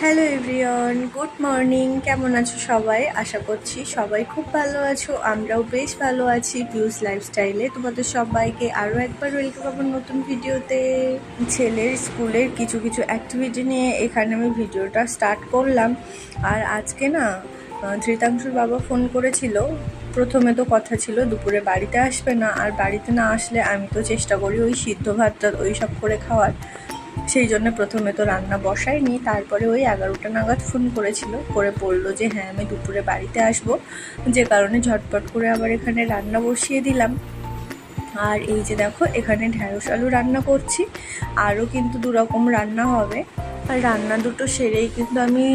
Hello everyone, good morning. কেমন আছো সবাই? আশা করছি সবাই খুব ভালো আছো। আমরাও বেশ ভালো আছি। পিউস লাইফস্টাইলে তোমাদের সবাইকে আরও একবার ওয়েলকাম আমার নতুন ভিডিওতে। ছেলের স্কুলের কিছু কিছু অ্যাক্টিভিটি নিয়ে এখানে আমি ভিডিওটা স্টার্ট করলাম। আর আজকে না ধৃতাংশুর বাবা ফোন করেছিল। প্রথমে তো কথা ছিল দুপুরে বাড়িতে আসবে না, আর বাড়িতে না আসলে আমি তো চেষ্টা করি ওই সিদ্ধ ভাতটা ওই সব করে খাওয়ার। সেই জন্য প্রথমে তো রান্না বসাইনি, তারপরে ওই 11টা নাগাদ ফোন করেছিল, করে বললো যে হ্যাঁ আমি দুপুরে বাড়িতে আসবো, যে কারণে ঝটপট করে আবার এখানে রান্না বসিয়ে দিলাম। আর এই যে দেখো এখানে ঢ্যাঁড়স আলু রান্না করছি, আরও কিন্তু দুরকম রান্না হবে। আর রান্না দুটো সেরেই কিন্তু আমি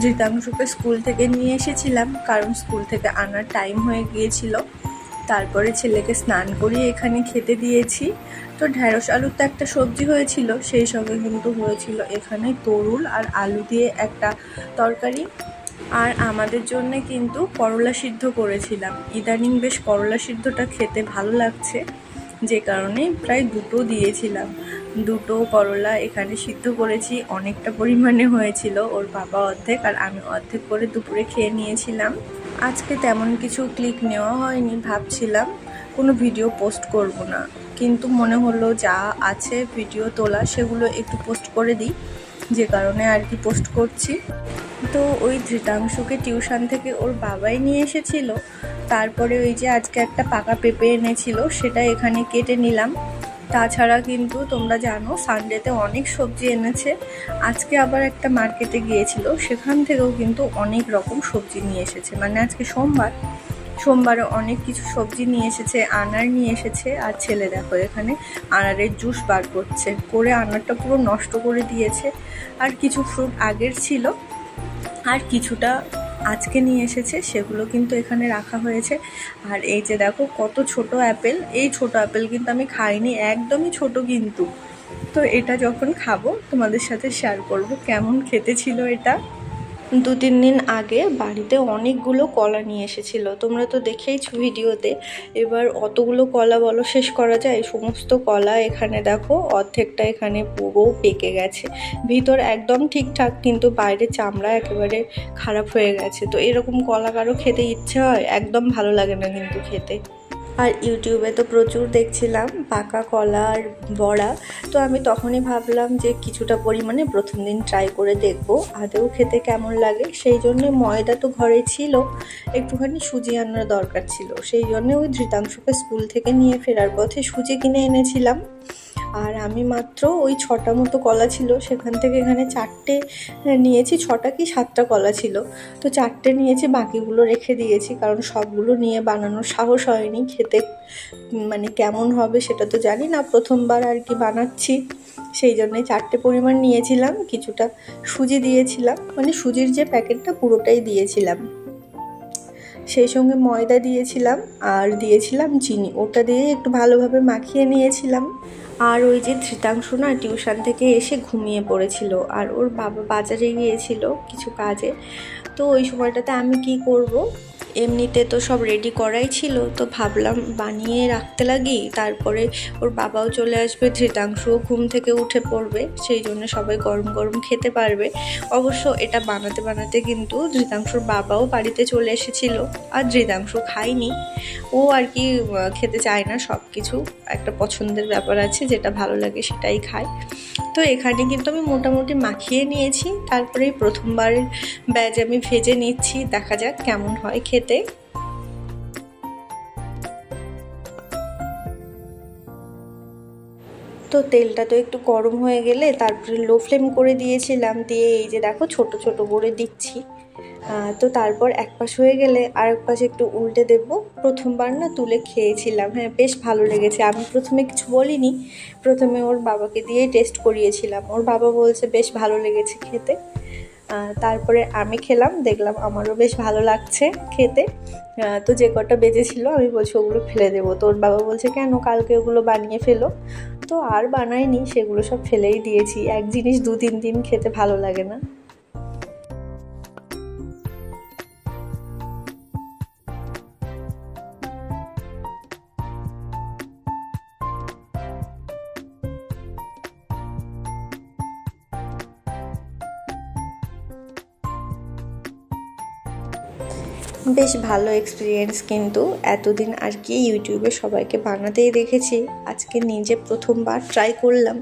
ধৃতাংশুকে স্কুল থেকে নিয়ে এসেছিলাম, কারণ স্কুল থেকে আনার টাইম হয়ে গিয়েছিল। তারপরে ছেলেকে স্নান করিয়ে এখানে খেতে দিয়েছি। তো ঢ্যাঁড়স আলুর তো একটা সবজি হয়েছিল, সেই সঙ্গে কিন্তু হয়েছিল এখানে তরুল আর আলু দিয়ে একটা তরকারি। আর আমাদের জন্য কিন্তু করলা সিদ্ধ করেছিলাম। ইদানিং বেশ করলা সিদ্ধটা খেতে ভালো লাগছে, যে কারণে প্রায় দুটো দিয়েছিলাম। দুটো করলা এখানে সিদ্ধ করেছি, অনেকটা পরিমাণে হয়েছিল। ওর বাবা অর্ধেক আর আমি অর্ধেক করে দুপুরে খেয়ে নিয়েছিলাম। আজকে তেমন কিছু ক্লিক নেওয়া হয়নি, ভাবছিলাম কোনো ভিডিও পোস্ট করব না, কিন্তু মনে হলো যা আছে ভিডিও তোলা সেগুলো একটু পোস্ট করে দিই, যে কারণে আর কি পোস্ট করছি। তো ওই ধৃতাংশুকে টিউশন থেকে ওর বাবাই নিয়ে এসেছিল। তারপরে ওই যে আজকে একটা পাকা পেঁপে এনেছিল, সেটা এখানে কেটে নিলাম। তাছাড়া কিন্তু তোমরা জানো সানডেতে অনেক সবজি এনেছে। আজকে আবার একটা মার্কেটে গিয়েছিল, সেখান থেকেও কিন্তু অনেক রকম সবজি নিয়ে এসেছে। মানে আজকে সোমবারে অনেক কিছু সবজি নিয়ে এসেছে, আনার নিয়ে এসেছে। আর ছেলে দেখো এখানে আনারের জুস বার করছে, করে আনারটা পুরো নষ্ট করে দিয়েছে। আর কিছু ফ্রুট আগের ছিল, আর কিছুটা আজকে নিয়ে এসেছে, সেগুলো কিন্তু এখানে রাখা হয়েছে। আর এই যে দেখো কত ছোট অ্যাপেল, এই ছোট অ্যাপেল কিন্তু আমি খাইনি, একদমই ছোট কিন্তু। তো এটা যখন খাবো তোমাদের সাথে শেয়ার করব কেমন খেতে ছিল এটা। 2-3 দিন আগে বাড়িতে অনেকগুলো কলা নিয়ে এসেছিল, তোমরা তো দেখেইছো ভিডিওতে। এবার অতগুলো কলা বলো শেষ করা যায়? সমস্ত কলা এখানে দেখো অর্ধেকটা এখানে পুরো পেকে গেছে, ভিতর একদম ঠিকঠাক, কিন্তু বাইরের চামড়া একেবারে খারাপ হয়ে গেছে। তো এরকম কলা কারো খেতে ইচ্ছে হয়? একদম ভালো লাগে না কিন্তু খেতে। আর ইউটিউবে তো প্রচুর দেখছিলাম পাকা কলার বড়া, তো আমি তখনই ভাবলাম যে কিছুটা পরিমাণে প্রথম দিন ট্রাই করে দেখব আদৌ খেতে কেমন লাগে। সেই জন্য ময়দা তো ঘরে ছিল, একটুখানি সুজি আনার দরকার ছিল, সেই জন্য ওই ধৃতাংশুকে স্কুল থেকে নিয়ে ফেরার পথে সুজি কিনে এনেছিলাম। আর আমি মাত্র ওই 6টা মতো কলা ছিল, সেখান থেকে এখানে 4টে নিয়েছি, 6টা কি 7টা কলা ছিল, তো 4টে নিয়েছি, বাকিগুলো রেখে দিয়েছি, কারণ সবগুলো নিয়ে বানানোর সাহস হয়নি। খেতে মানে কেমন হবে সেটা তো জানি না, প্রথমবার আর কি বানাচ্ছি, সেই জন্যই 4টে পরিমাণ নিয়েছিলাম। কিছুটা সুজি দিয়েছিলাম, মানে সুজির যে প্যাকেটটা পুরোটাই দিয়েছিলাম, সেই সঙ্গে ময়দা দিয়েছিলাম আর দিয়েছিলাম চিনি, ওটা দিয়ে একটু ভালোভাবে মাখিয়ে নিয়েছিলাম। আর ওই যে ধৃতাংশু না টিউশন থেকে এসে ঘুমিয়ে পড়েছিল, আর ওর বাবা বাজারে গিয়েছিল কিছু কাজে। তো ওই সময়টাতে আমি কি করব, এমনিতে তো সব রেডি করাই ছিল, তো ভাবলাম বানিয়ে রাখতে লাগি, তারপরে ওর বাবাও চলে আসবে, ধৃতাংশুও ঘুম থেকে উঠে পড়বে, সেই জন্য সবাই গরম গরম খেতে পারবে। অবশ্য এটা বানাতে বানাতে কিন্তু ধৃতাংশুর বাবাও বাড়িতে চলে এসেছিল, আর ধৃতাংশু খায়নি, ও আর কি খেতে চায় না, সব কিছু একটা পছন্দের ব্যাপার আছে, যেটা ভালো লাগে সেটাই খায়। তো এখানে কিন্তু আমি মোটামুটি মাখিয়ে নিয়েছি, তারপরেই প্রথমবারের ব্যাচ আমি ভেজে নিচ্ছি, দেখা যাক কেমন হয় খেতে। তো তেলটা তো একটু গরম হয়ে গেলে তারপরে লো ফ্লেম করে দিয়েছিলাম, দিয়ে এই যে দেখো ছোট ছোট করে দিচ্ছি। তো তারপর এক পাশ হয়ে গেলে আর এক পাশে একটু উল্টে দেবো। প্রথমবার না তুলে খেয়েছিলাম, হ্যাঁ বেশ ভালো লেগেছে। আমি প্রথমে কিছু বলিনি, প্রথমে ওর বাবাকে দিয়েই টেস্ট করিয়েছিলাম, ওর বাবা বলছে বেশ ভালো লেগেছে খেতে। তারপরে আমি খেলাম, দেখলাম আমারও বেশ ভালো লাগছে খেতে। তো যে কটা বেঁচেছিল আমি বলছি ওগুলো ফেলে দেবো, তো ওর বাবা বলছে কেন, কালকে ওগুলো বানিয়ে ফেলো। তো আর বানাইনি, সেগুলো সব ফেলেই দিয়েছি। এক জিনিস 2-3 দিন খেতে ভালো লাগে না। বেশ ভালো এক্সপিরিয়েন্স, কিন্তু এতদিন আর কি ইউটিউবে সবাইকে বানাতেই দেখেছি, আজকে নিজে প্রথমবার ট্রাই করলাম,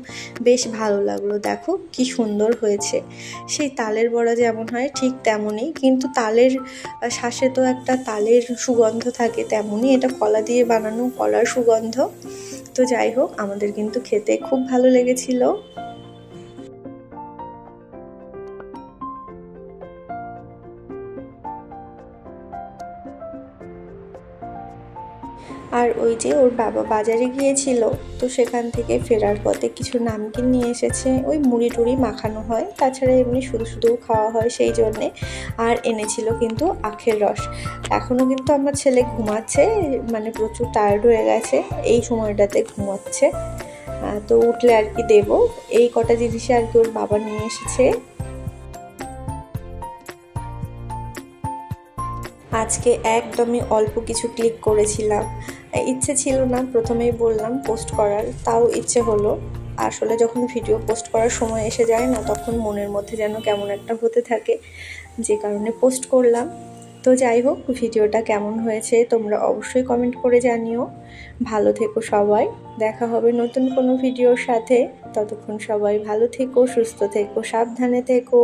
বেশ ভালো লাগলো। দেখো কি সুন্দর হয়েছে, সেই তালের বড়া যেমন হয় ঠিক তেমনই, কিন্তু তালের শ্বাসে তো একটা তালের সুগন্ধ থাকে, তেমনই এটা কলা দিয়ে বানানো, কলার সুগন্ধ। তো যাই হোক, আমাদের কিন্তু খেতে খুব ভালো লেগেছিল। আর ওই যে ওর বাবা বাজারে গিয়েছিল, তো সেখান থেকে ফেরার পথে কিছু নামকিন নিয়ে এসেছে, ওই মুড়ি টুড়ি মাখানো হয়, তাছাড়া এমনি শুধু শুধুও খাওয়া হয় সেই জন্যে। আর এনেছিল কিন্তু আখের রস। এখনও কিন্তু আমার ছেলে ঘুমাচ্ছে, মানে প্রচুর টায়ার্ড হয়ে গেছে, এই সময়টাতে ঘুমাচ্ছে। তো উঠলে আর কি দেবো, এই কটা জিনিসে আর কি ওর বাবা নিয়ে এসেছে। আজকে একদমই অল্প কিছু ক্লিক করেছিলাম, ইচ্ছে ছিল না, প্রথমেই বললাম পোস্ট করার, তাও ইচ্ছে হলো। আসলে যখন ভিডিও পোস্ট করার সময় এসে যায় না, তখন মনের মধ্যে যেন কেমন একটা হতে থাকে, যে কারণে পোস্ট করলাম। তো যাই হোক, ভিডিওটা কেমন হয়েছে তোমরা অবশ্যই কমেন্ট করে জানিও। ভালো থেকো সবাই, দেখা হবে নতুন কোনো ভিডিওর সাথে। ততক্ষণ সবাই ভালো থেকো, সুস্থ থেকো, সাবধানে থেকো।